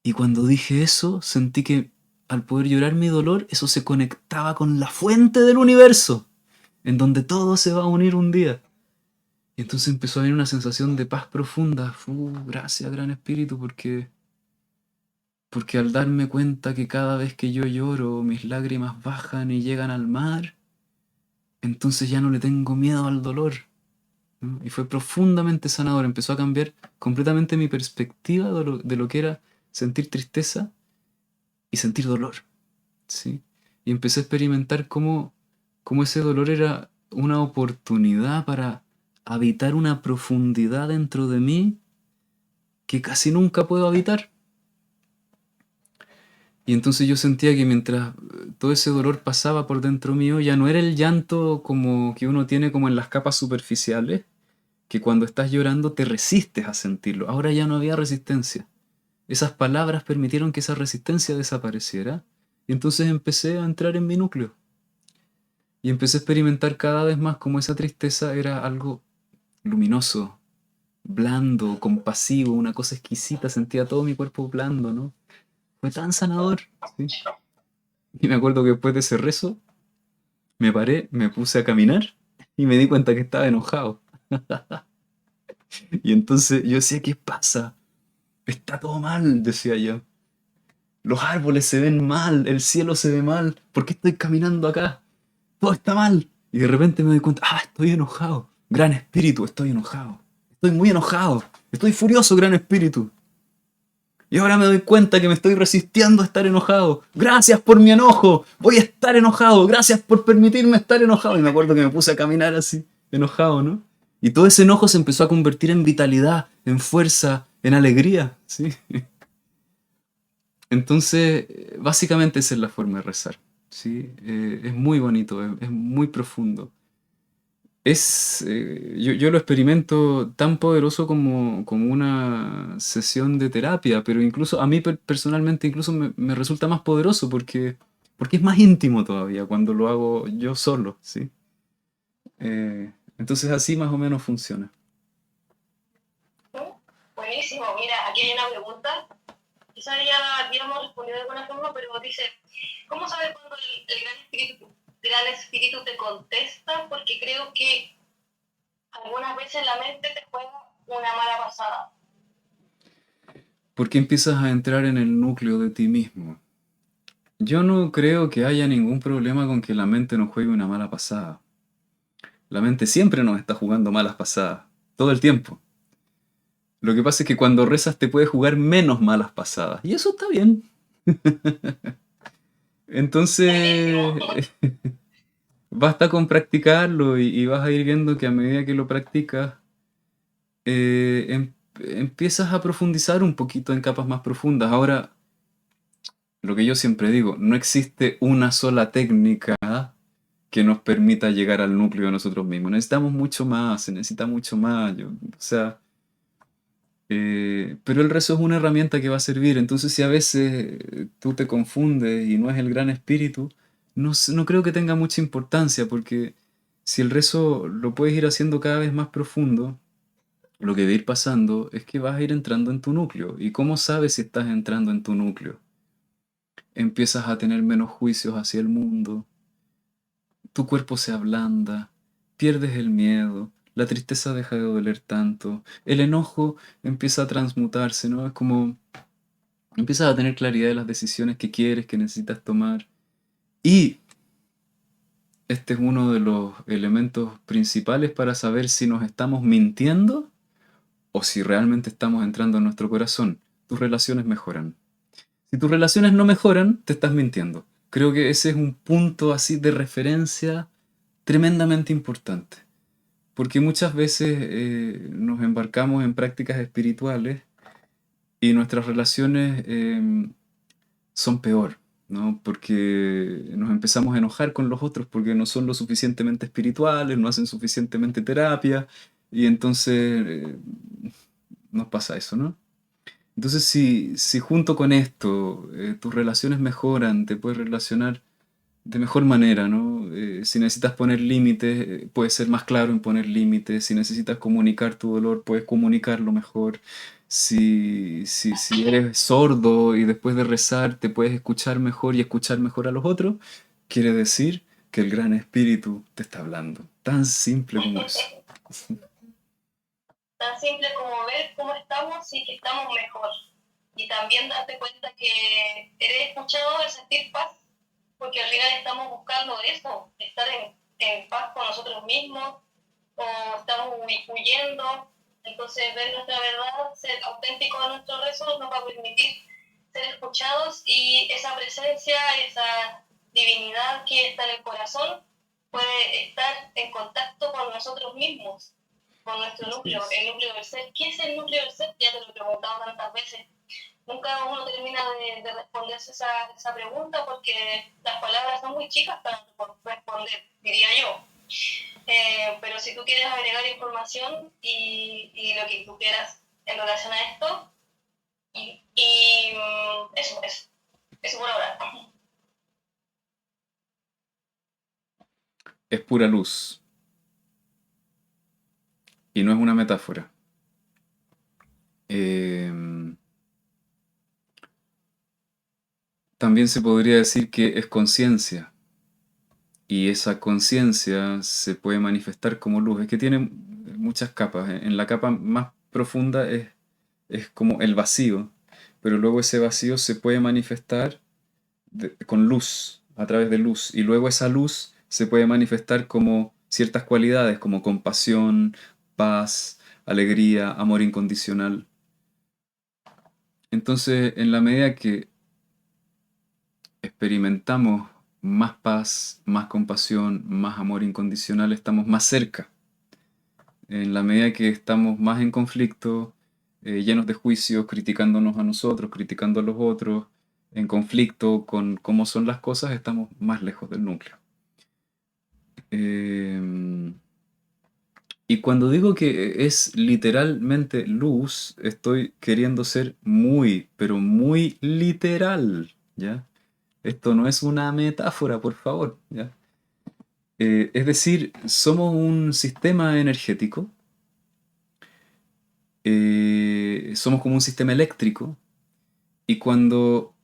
Y cuando dije eso, sentí que al poder llorar mi dolor, eso se conectaba con la fuente del universo, en donde todo se va a unir un día. Y entonces empezó a venir una sensación de paz profunda. Gracias, Gran Espíritu, porque al darme cuenta que cada vez que yo lloro, mis lágrimas bajan y llegan al mar, entonces ya no le tengo miedo al dolor, ¿no? Y fue profundamente sanador. Empezó a cambiar completamente mi perspectiva de lo que era sentir tristeza y sentir dolor. ¿Sí? Y empecé a experimentar cómo ese dolor era una oportunidad para habitar una profundidad dentro de mí que casi nunca puedo habitar. Y entonces yo sentía que mientras todo ese dolor pasaba por dentro mío, ya no era el llanto como que uno tiene como en las capas superficiales, que cuando estás llorando te resistes a sentirlo. Ahora ya no había resistencia. Esas palabras permitieron que esa resistencia desapareciera. Y entonces empecé a entrar en mi núcleo. Y empecé a experimentar cada vez más cómo esa tristeza era algo luminoso, blando, compasivo, una cosa exquisita. Sentía todo mi cuerpo blando, ¿no? Fue tan sanador, ¿sí? Y me acuerdo que después de ese rezo, me paré, me puse a caminar y me di cuenta que estaba enojado. Y entonces yo decía, ¿qué pasa? Está todo mal, decía yo. Los árboles se ven mal, el cielo se ve mal. ¿Por qué estoy caminando acá? Todo está mal. Y de repente me doy cuenta, estoy enojado. Gran espíritu, estoy enojado. Estoy muy enojado. Estoy furioso, gran espíritu. Y ahora me doy cuenta que me estoy resistiendo a estar enojado. Gracias por mi enojo. Voy a estar enojado. Gracias por permitirme estar enojado. Y me acuerdo que me puse a caminar así, enojado, ¿no? Y todo ese enojo se empezó a convertir en vitalidad, en fuerza, en alegría, ¿sí? Entonces, básicamente esa es la forma de rezar, ¿sí? Es muy bonito, es muy profundo. Yo lo experimento tan poderoso como una sesión de terapia, pero incluso a mí personalmente incluso me resulta más poderoso porque es más íntimo todavía cuando lo hago yo solo, ¿sí? Entonces así más o menos funciona. Buenísimo, mira, aquí hay una pregunta. Quizás ya la habíamos respondido de alguna forma, pero dice, ¿cómo sabes cuando el gran espíritu te contesta? Porque creo que algunas veces la mente te juega una mala pasada. Porque empiezas a entrar en el núcleo de ti mismo. Yo no creo que haya ningún problema con que la mente nos juegue una mala pasada. La mente siempre nos está jugando malas pasadas, todo el tiempo. Lo que pasa es que cuando rezas te puede jugar menos malas pasadas. Y eso está bien. Buenísimo. Entonces, basta con practicarlo y vas a ir viendo que a medida que lo practicas, empiezas a profundizar un poquito en capas más profundas. Ahora, lo que yo siempre digo, no existe una sola técnica que nos permita llegar al núcleo de nosotros mismos. Necesitamos mucho más, se necesita mucho más. O sea, pero el rezo es una herramienta que va a servir. Entonces, si a veces tú te confundes y no es el gran espíritu, no creo que tenga mucha importancia, porque si el rezo lo puedes ir haciendo cada vez más profundo, lo que va a ir pasando es que vas a ir entrando en tu núcleo. ¿Y cómo sabes si estás entrando en tu núcleo? Empiezas a tener menos juicios hacia el mundo, tu cuerpo se ablanda, pierdes el miedo, la tristeza deja de doler tanto, el enojo empieza a transmutarse, ¿no? Es como empiezas a tener claridad de las decisiones que quieres, que necesitas tomar. Y este es uno de los elementos principales para saber si nos estamos mintiendo o si realmente estamos entrando en nuestro corazón. Tus relaciones mejoran. Si tus relaciones no mejoran, te estás mintiendo. Creo que ese es un punto así de referencia tremendamente importante. Porque muchas veces nos embarcamos en prácticas espirituales y nuestras relaciones son peor, ¿no? Porque nos empezamos a enojar con los otros porque no son lo suficientemente espirituales, no hacen suficientemente terapia y entonces nos pasa eso, ¿no? Entonces, si junto con esto tus relaciones mejoran, te puedes relacionar de mejor manera, ¿no? Si necesitas poner límites, puedes ser más claro en poner límites. Si necesitas comunicar tu dolor, puedes comunicarlo mejor. Si eres sordo y después de rezar te puedes escuchar mejor y escuchar mejor a los otros, quiere decir que el Gran Espíritu te está hablando. Tan simple como eso. Tan simple como ver cómo estamos y que estamos mejor. Y también darte cuenta que eres escuchado, el sentir paz, porque al final estamos buscando eso, estar en paz con nosotros mismos, o estamos huyendo. Entonces, ver nuestra verdad, ser auténtico en nuestro rezo, nos va a permitir ser escuchados y esa presencia, esa divinidad que está en el corazón, puede estar en contacto con nosotros mismos, con nuestro Así núcleo, es. el núcleo del ser. ¿Qué es el núcleo del ser? Ya te lo he preguntado tantas veces. Nunca uno termina de responderse esa pregunta porque las palabras son muy chicas para responder, diría yo. Pero si tú quieres agregar información y lo que tú quieras en relación a esto, eso por ahora. Es pura luz y no es una metáfora. También se podría decir que es conciencia. Y esa conciencia se puede manifestar como luz. Es que tiene muchas capas. En la capa más profunda es como el vacío, pero luego ese vacío se puede manifestar con luz, a través de luz. Y luego esa luz se puede manifestar como ciertas cualidades, como compasión, paz, alegría, amor incondicional. Entonces, en la medida que experimentamos más paz, más compasión, más amor incondicional, estamos más cerca. En la medida que estamos más en conflicto, llenos de juicios, criticándonos a nosotros, criticando a los otros, en conflicto con cómo son las cosas, estamos más lejos del núcleo. Eh, y cuando digo que es literalmente luz, estoy queriendo ser muy, pero muy literal, ¿ya? Esto no es una metáfora, por favor, ¿ya? Es decir, somos un sistema energético, somos como un sistema eléctrico, y cuando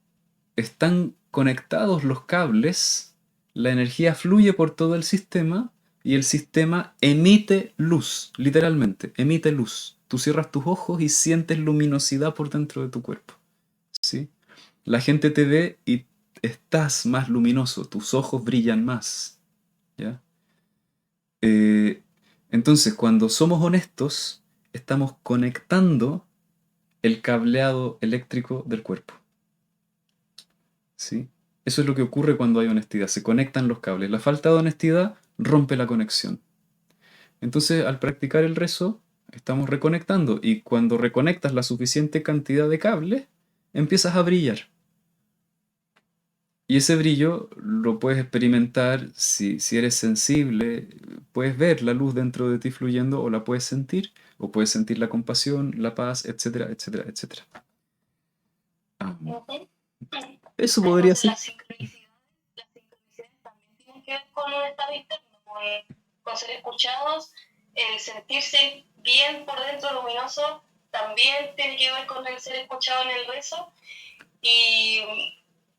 están conectados los cables, la energía fluye por todo el sistema y el sistema emite luz, literalmente, emite luz. Tú cierras tus ojos y sientes luminosidad por dentro de tu cuerpo, ¿sí? La gente te ve y estás más luminoso, tus ojos brillan más, ¿ya? Eh, entonces, cuando somos honestos, estamos conectando el cableado eléctrico del cuerpo, ¿sí? Eso es lo que ocurre cuando hay honestidad, se conectan los cables. La falta de honestidad rompe la conexión. Entonces, al practicar el rezo, estamos reconectando y cuando reconectas la suficiente cantidad de cables, empiezas a brillar. Y ese brillo lo puedes experimentar si eres sensible, puedes ver la luz dentro de ti fluyendo o la puedes sentir, o puedes sentir la compasión, la paz, etcétera, etcétera, etcétera. Ah, Uh-huh. eso podría Entonces ser. las sincronicidades también tienen que ver con un estado interno, con ser escuchados, el sentirse bien por dentro, luminoso, también tiene que ver con el ser escuchado en el rezo. Y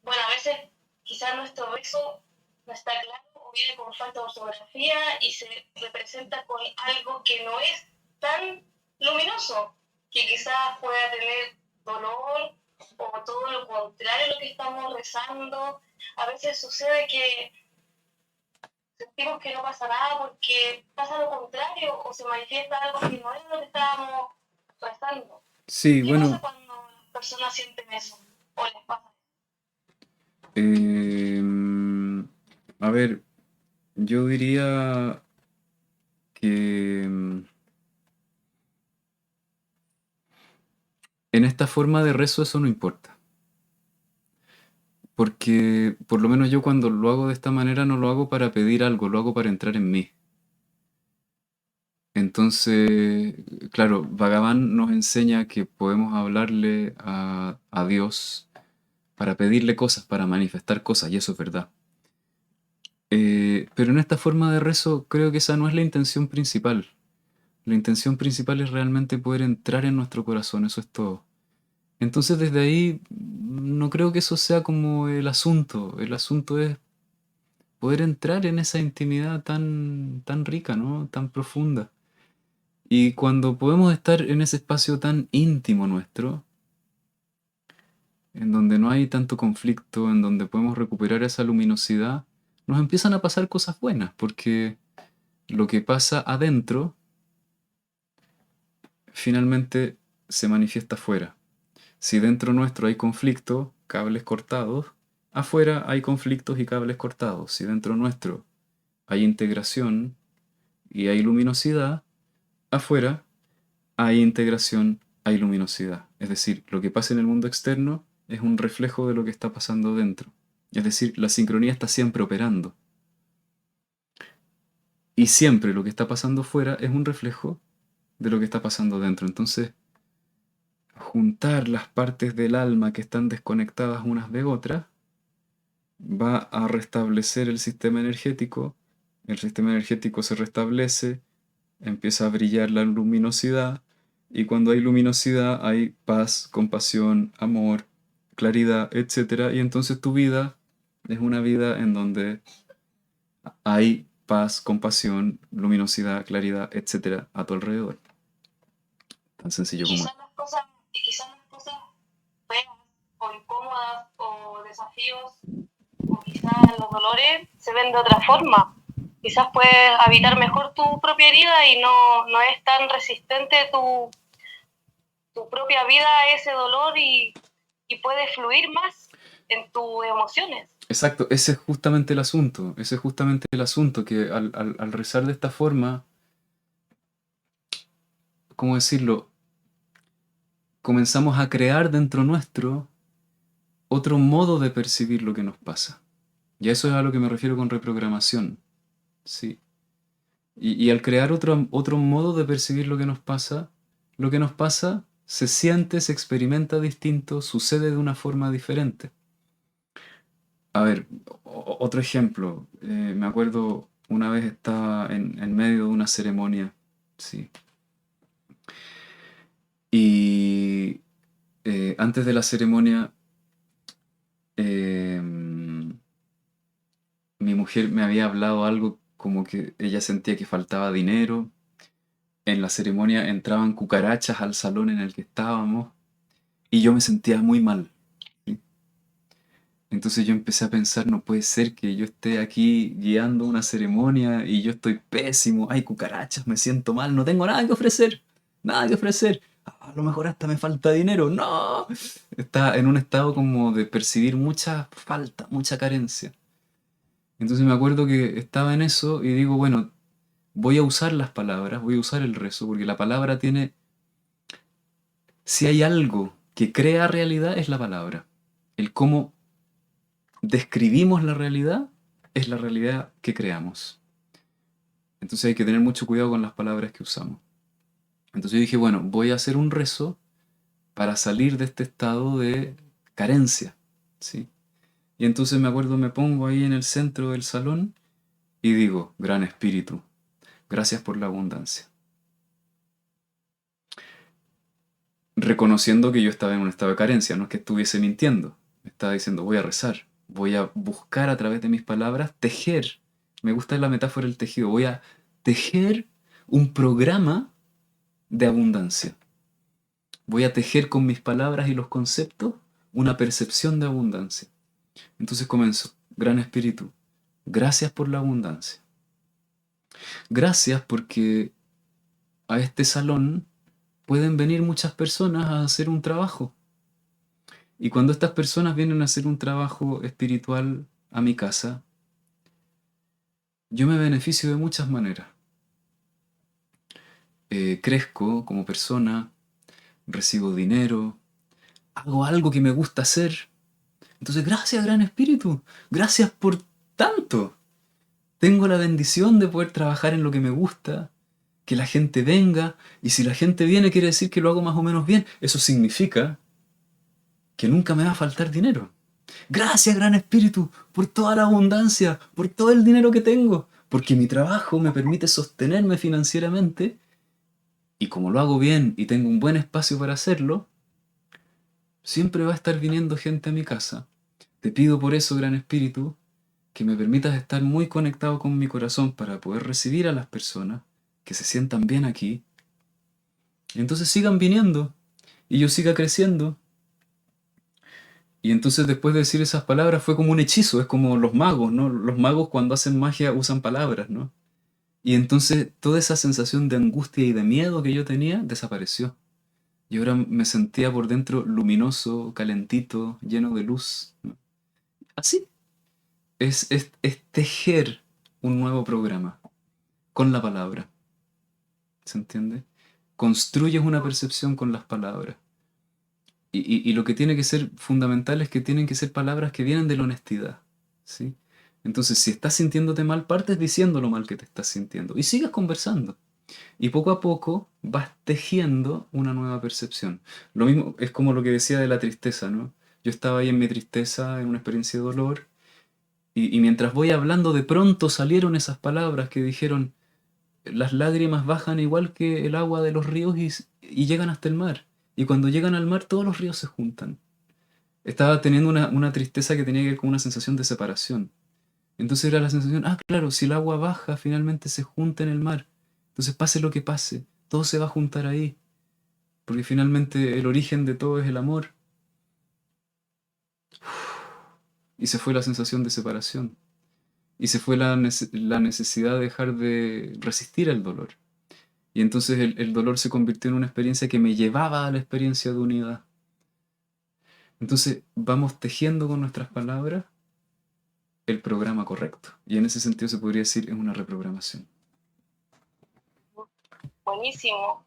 bueno, a veces quizás nuestro rezo no está claro, o viene con falta de ortografía y se representa con algo que no es tan luminoso, que quizás pueda tener dolor o todo lo contrario a lo que estamos rezando. A veces sucede que sentimos que no pasa nada porque pasa lo contrario o se manifiesta algo que no es lo que estábamos rezando. Sí, ¿Qué pasa bueno, cuando las personas sienten eso o les pasa? a ver, yo diría que en esta forma de rezo eso no importa. Porque por lo menos yo cuando lo hago de esta manera no lo hago para pedir algo, lo hago para entrar en mí. Entonces, claro, Bhagavan nos enseña que podemos hablarle a Dios para pedirle cosas, para manifestar cosas, y eso es verdad. Pero en esta forma de rezo creo que esa no es la intención principal. La intención principal es realmente poder entrar en nuestro corazón, eso es todo. Entonces desde ahí no creo que eso sea como el asunto. El asunto es poder entrar en esa intimidad tan, tan rica, ¿no? Tan profunda. Y cuando podemos estar en ese espacio tan íntimo nuestro, en donde no hay tanto conflicto, en donde podemos recuperar esa luminosidad, nos empiezan a pasar cosas buenas, porque lo que pasa adentro finalmente se manifiesta afuera. Si dentro nuestro hay conflicto, cables cortados, afuera hay conflictos y cables cortados. Si dentro nuestro hay integración y hay luminosidad, afuera hay integración, hay luminosidad. Es decir, lo que pasa en el mundo externo es un reflejo de lo que está pasando dentro. Es decir, la sincronía está siempre operando. Y siempre lo que está pasando fuera es un reflejo de lo que está pasando dentro. Entonces, juntar las partes del alma que están desconectadas unas de otras va a restablecer el sistema energético se restablece, empieza a brillar la luminosidad, y cuando hay luminosidad hay paz, compasión, amor, claridad, etcétera. Y entonces tu vida es una vida en donde hay paz, compasión, luminosidad, claridad, etcétera, a tu alrededor. Tan Y sencillo como es. quizás las cosas feas o incómodas o desafíos o quizás los dolores se ven de otra forma. Quizás puedes habitar mejor tu propia herida y no es tan resistente tu propia vida a ese dolor y puedes fluir más en tus emociones. Exacto, ese es justamente el asunto, ese es justamente el asunto, que al rezar de esta forma, ¿cómo decirlo? Comenzamos a crear dentro nuestro otro modo de percibir lo que nos pasa. Y a eso es a lo que me refiero con reprogramación, ¿sí? Y al crear otro modo de percibir lo que nos pasa se siente, se experimenta distinto, sucede de una forma diferente. A ver, otro ejemplo. Me acuerdo una vez estaba en medio de una ceremonia, sí. Y antes de la ceremonia, eh, mi mujer me había hablado algo como que ella sentía que faltaba dinero. En la ceremonia entraban cucarachas al salón en el que estábamos y yo me sentía muy mal, ¿sí? Entonces yo empecé a pensar, no puede ser que yo esté aquí guiando una ceremonia y yo estoy pésimo, hay cucarachas, me siento mal, no tengo nada que ofrecer, nada que ofrecer. A lo mejor hasta me falta dinero, no. Está en un estado como de percibir mucha falta, mucha carencia. Entonces me acuerdo que estaba en eso y digo, bueno, voy a usar las palabras, voy a usar el rezo, porque la palabra tiene, si hay algo que crea realidad, es la palabra. El cómo describimos la realidad es la realidad que creamos. Entonces hay que tener mucho cuidado con las palabras que usamos. Entonces yo dije, bueno, voy a hacer un rezo para salir de este estado de carencia, ¿sí? Y entonces me acuerdo, me pongo ahí en el centro del salón y digo, Gran Espíritu, gracias por la abundancia. Reconociendo que yo estaba en un estado de carencia, no es que estuviese mintiendo. Me estaba diciendo, voy a rezar, voy a buscar a través de mis palabras tejer Me gusta la metáfora del tejido. Voy a tejer un programa de abundancia. Voy a tejer con mis palabras y los conceptos una percepción de abundancia. Entonces comienzo. Gran Espíritu, gracias por la abundancia. Gracias porque a este salón pueden venir muchas personas a hacer un trabajo. Y cuando estas personas vienen a hacer un trabajo espiritual a mi casa, yo me beneficio de muchas maneras. Crezco como persona, recibo dinero, hago algo que me gusta hacer. Entonces, gracias, Gran Espíritu, gracias por tanto. Tengo la bendición de poder trabajar en lo que me gusta, que la gente venga, y si la gente viene quiere decir que lo hago más o menos bien. Eso significa que nunca me va a faltar dinero. Gracias, Gran Espíritu, por toda la abundancia, por todo el dinero que tengo, porque mi trabajo me permite sostenerme financieramente, y como lo hago bien y tengo un buen espacio para hacerlo, siempre va a estar viniendo gente a mi casa. Te pido por eso, Gran Espíritu, que me permitas estar muy conectado con mi corazón para poder recibir a las personas, que se sientan bien aquí, y entonces sigan viniendo, y yo siga creciendo. Y entonces después de decir esas palabras fue como un hechizo, es como los magos, ¿no? Los magos cuando hacen magia usan palabras, ¿no? Y entonces toda esa sensación de angustia y de miedo que yo tenía desapareció. Y ahora me sentía por dentro luminoso, calentito, lleno de luz, ¿no? Así, es tejer un nuevo programa con la palabra, ¿se entiende? Construyes una percepción con las palabras. Y lo que tiene que ser fundamental es que tienen que ser palabras que vienen de la honestidad, ¿sí? Entonces, si estás sintiéndote mal, partes diciendo lo mal que te estás sintiendo y sigues conversando. Y poco a poco vas tejiendo una nueva percepción. Lo mismo es como lo que decía de la tristeza, ¿no? Yo estaba ahí en mi tristeza, en una experiencia de dolor, y mientras voy hablando, de pronto salieron esas palabras que dijeron, las lágrimas bajan igual que el agua de los ríos y llegan hasta el mar. Y cuando llegan al mar, todos los ríos se juntan. Estaba teniendo una tristeza que tenía que ver con una sensación de separación. Entonces era la sensación, ah, claro, si el agua baja, finalmente se junta en el mar. Entonces pase lo que pase, todo se va a juntar ahí. Porque finalmente el origen de todo es el amor. Y se fue la sensación de separación. Y se fue la necesidad de dejar de resistir el dolor. Y entonces el dolor se convirtió en una experiencia que me llevaba a la experiencia de unidad. Entonces vamos tejiendo con nuestras palabras el programa correcto. Y en ese sentido se podría decir es una reprogramación. Buenísimo.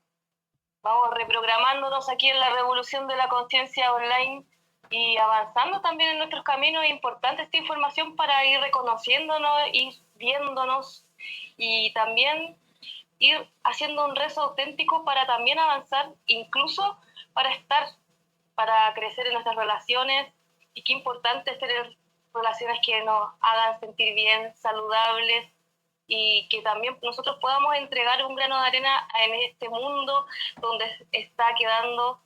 Vamos reprogramándonos aquí en la revolución de la conciencia online y avanzando también en nuestros caminos. Es importante esta información para ir reconociéndonos, ir viéndonos y también ir haciendo un rezo auténtico para también avanzar, incluso para estar, para crecer en nuestras relaciones. Y qué importante es tener relaciones que nos hagan sentir bien, saludables, y que también nosotros podamos entregar un grano de arena en este mundo donde está quedando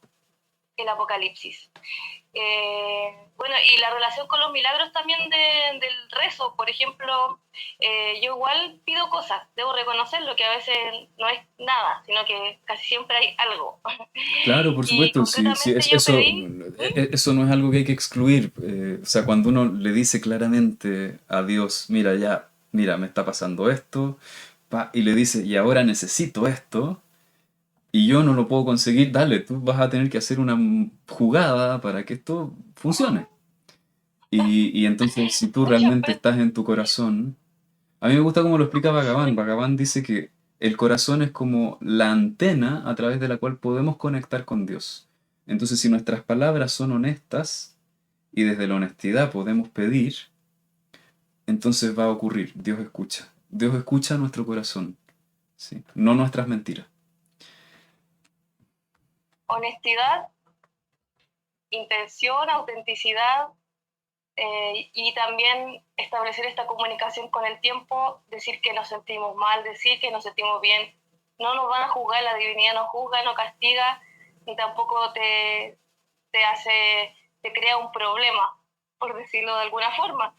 el apocalipsis. Bueno, y la relación con los milagros también del rezo, por ejemplo, yo igual pido cosas, debo reconocerlo, que a veces no es nada, sino que casi siempre hay algo. Claro, por Y supuesto, sí, concretamente yo eso, pedí, eso no es algo que hay que excluir. O sea, cuando uno le dice claramente a Dios, mira, ya, mira, me está pasando esto, y le dice, y ahora necesito esto, y yo no lo puedo conseguir, dale, tú vas a tener que hacer una jugada para que esto funcione. Y entonces, si tú muchas realmente veces, estás en tu corazón, a mí me gusta cómo lo explica Bhagavan. Bhagavan dice que el corazón es como la antena a través de la cual podemos conectar con Dios. Entonces, si nuestras palabras son honestas y desde la honestidad podemos pedir, entonces va a ocurrir. Dios escucha. Dios escucha nuestro corazón, ¿sí? No nuestras mentiras. honestidad, intención, autenticidad, y también establecer esta comunicación con el tiempo, decir que nos sentimos mal, decir que nos sentimos bien. No nos van a juzgar, la divinidad no juzga, no castiga, ni tampoco te crea un problema, por decirlo de alguna forma.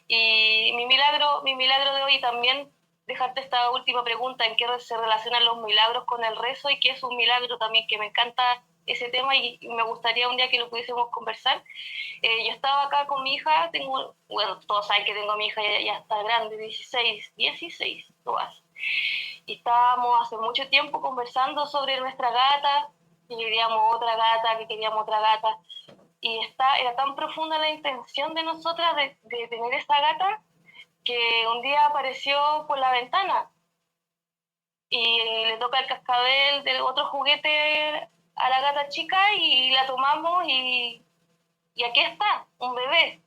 Y mi milagro de hoy también, dejarte esta última pregunta, en qué se relacionan los milagros con el rezo y qué es un milagro también, que me encanta ese tema y me gustaría un día que lo pudiésemos conversar. Yo estaba acá con mi hija, bueno, todos saben que tengo a mi hija, ya está grande, 16, todas. Y estábamos hace mucho tiempo conversando sobre nuestra gata, que queríamos otra gata, que queríamos otra gata. Y era tan profunda la intención de nosotras de tener esta gata, que un día apareció por la ventana y le toca el cascabel de otro juguete a la gata chica y la tomamos y aquí está, un bebé,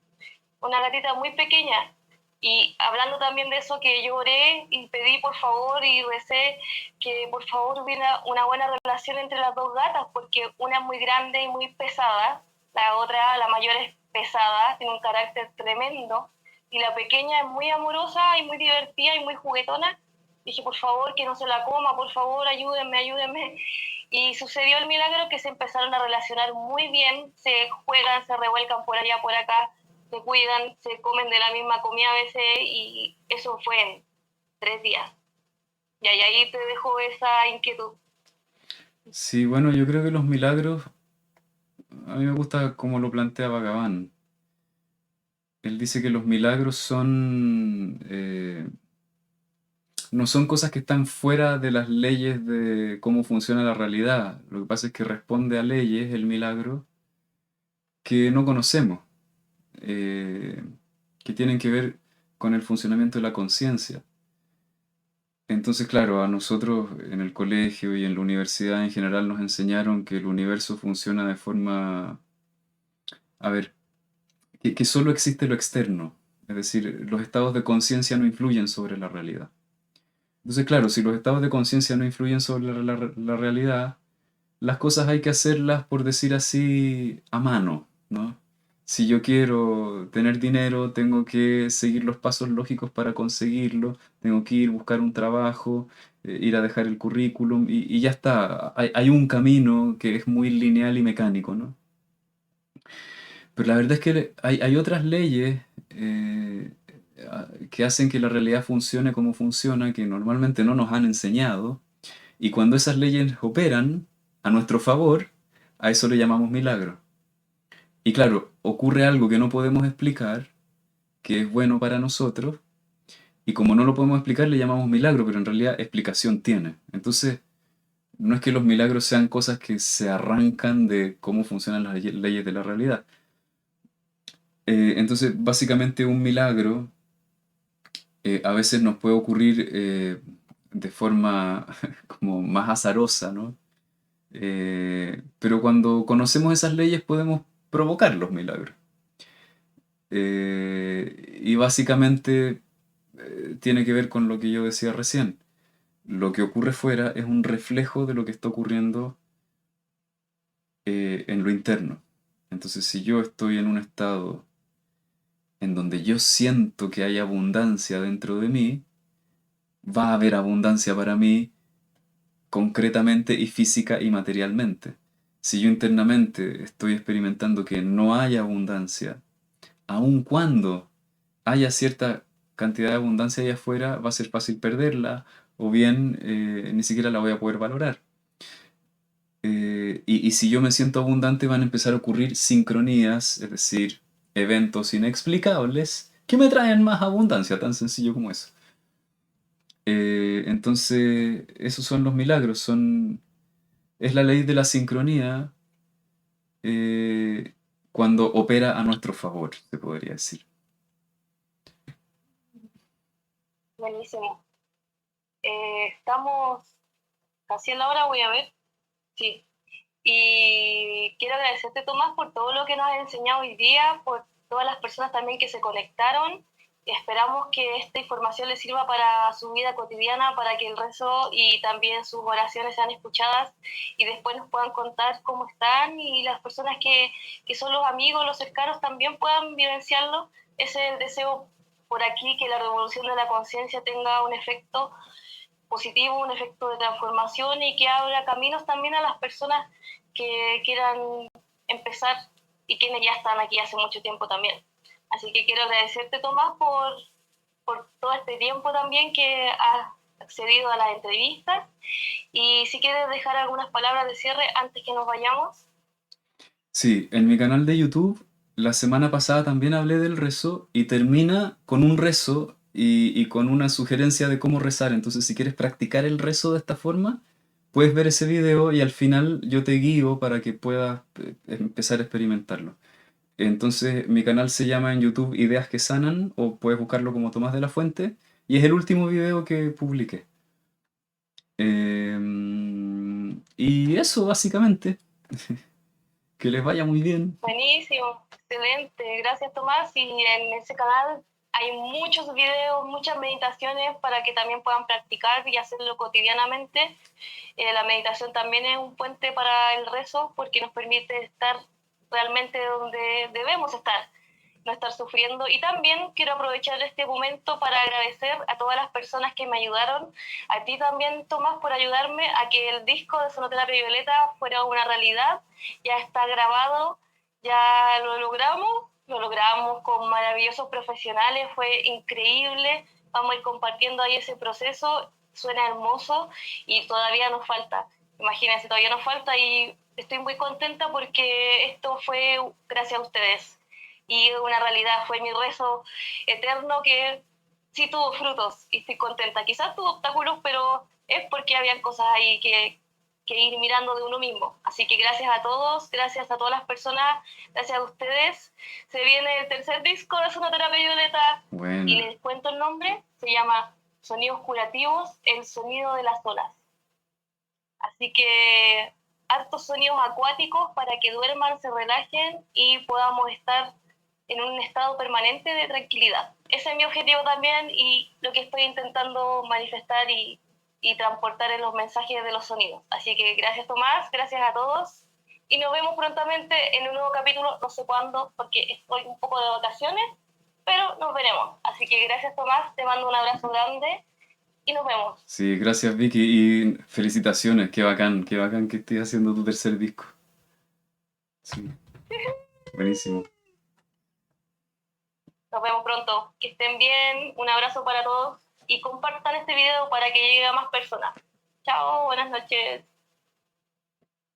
una gatita muy pequeña. Y hablando también de eso, que lloré y pedí por favor y recé que por favor hubiera una buena relación entre las dos gatas, porque una es muy grande y muy pesada, la otra, la mayor, es pesada, tiene un carácter tremendo, y la pequeña es muy amorosa y muy divertida y muy juguetona. Dije, por favor, que no se la coma, por favor, ayúdenme. Y sucedió el milagro que se empezaron a relacionar muy bien, se juegan, se revuelcan por allá, por acá, se cuidan, se comen de la misma comida a veces, y eso fue en 3 días. Y ahí te dejo esa inquietud. Sí, bueno, yo creo que los milagros, a mí me gusta como lo plantea Bhagavan. Él dice que los milagros no son cosas que están fuera de las leyes de cómo funciona la realidad. Lo que pasa es que responde a leyes, el milagro, que no conocemos, eh, que tienen que ver con el funcionamiento de la conciencia. Entonces, claro, a nosotros en el colegio y en la universidad en general nos enseñaron que el universo funciona de forma, a ver, que solo existe lo externo, es decir, los estados de conciencia no influyen sobre la realidad. Entonces, claro, si los estados de conciencia no influyen sobre la realidad, las cosas hay que hacerlas, por decir así, a mano, ¿no? Si yo quiero tener dinero, tengo que seguir los pasos lógicos para conseguirlo, tengo que ir a buscar un trabajo, ir a dejar el currículum y ya está. Hay un camino que es muy lineal y mecánico, ¿no? Pero la verdad es que hay otras leyes que hacen que la realidad funcione como funciona, que normalmente no nos han enseñado, y cuando esas leyes operan a nuestro favor, a eso le llamamos milagro. Y claro, ocurre algo que no podemos explicar, que es bueno para nosotros, y como no lo podemos explicar, le llamamos milagro, pero en realidad explicación tiene. Entonces, no es que los milagros sean cosas que se arrancan de cómo funcionan las leyes de la realidad. Entonces, básicamente un milagro a veces nos puede ocurrir de forma como más azarosa, ¿no? Pero cuando conocemos esas leyes podemos provocar los milagros. Y básicamente tiene que ver con lo que yo decía recién. Lo que ocurre fuera es un reflejo de lo que está ocurriendo en lo interno. Entonces, si yo estoy en un estado en donde yo siento que hay abundancia dentro de mí, va a haber abundancia para mí concretamente y física y materialmente. Si yo internamente estoy experimentando que no hay abundancia, aun cuando haya cierta cantidad de abundancia allá afuera, va a ser fácil perderla o bien ni siquiera la voy a poder valorar. Y si yo me siento abundante, van a empezar a ocurrir sincronías, es decir, eventos inexplicables que me traen más abundancia, tan sencillo como eso. Entonces, esos son los milagros, es la ley de la sincronía eh, cuando opera a nuestro favor, se podría decir. Buenísimo. Estamos casi en la hora, voy a ver. Sí. Y quiero agradecerte, Tomás, por todo lo que nos has enseñado hoy día, por todas las personas también que se conectaron. Esperamos que esta información les sirva para su vida cotidiana, para que el rezo y también sus oraciones sean escuchadas y después nos puedan contar cómo están, y las personas que son los amigos, los cercanos, también puedan vivenciarlo. Ese es el deseo por aquí, que la revolución de la conciencia tenga un efecto positivo, un efecto de transformación, y que abra caminos también a las personas que quieran empezar y quienes ya están aquí hace mucho tiempo también. Así que quiero agradecerte, Tomás, por todo este tiempo también que has accedido a las entrevistas. Y si quieres dejar algunas palabras de cierre antes que nos vayamos. Sí, en mi canal de YouTube, la semana pasada también hablé del rezo y termina con un rezo y con una sugerencia de cómo rezar. Entonces, si quieres practicar el rezo de esta forma, puedes ver ese video y al final yo te guío para que puedas empezar a experimentarlo. Entonces, mi canal se llama en YouTube Ideas que Sanan o puedes buscarlo como Tomás de la Fuente y es el último video que publiqué. Y eso, básicamente. Que les vaya muy bien. Buenísimo, excelente. Gracias, Tomás. Y en ese canal hay muchos videos, muchas meditaciones para que también puedan practicar y hacerlo cotidianamente. La meditación también es un puente para el rezo porque nos permite estar realmente donde debemos estar, no estar sufriendo. Y también quiero aprovechar este momento para agradecer a todas las personas que me ayudaron, a ti también, Tomás, por ayudarme a que el disco de Sonoterapia Violeta fuera una realidad. Ya está grabado, ya lo logramos con maravillosos profesionales, fue increíble. Vamos a ir compartiendo ahí ese proceso, suena hermoso y todavía nos falta. Imagínense, todavía nos falta y estoy muy contenta porque esto fue gracias a ustedes y una realidad, fue mi rezo eterno que sí tuvo frutos y estoy contenta. Quizás tuvo obstáculos, pero es porque habían cosas ahí que ir mirando de uno mismo. Así que gracias a todos, gracias a todas las personas, gracias a ustedes. Se viene el tercer disco de Sonoterapia Violeta y Buena. les cuento el nombre, se llama Sonidos Curativos, el sonido de las olas. Así que hartos sonidos acuáticos para que duerman, se relajen y podamos estar en un estado permanente de tranquilidad. Ese es mi objetivo también y lo que estoy intentando manifestar y transportar en los mensajes de los sonidos. Así que gracias, Tomás, gracias a todos y nos vemos prontamente en un nuevo capítulo, no sé cuándo porque estoy un poco de vacaciones, pero nos veremos. Así que gracias, Tomás, te mando un abrazo grande y nos vemos. Sí, gracias Vicky y felicitaciones. Qué bacán que estés haciendo tu tercer disco. Sí, buenísimo. Nos vemos pronto. Que estén bien. Un abrazo para todos y compartan este video para que llegue a más personas. Chao, buenas noches.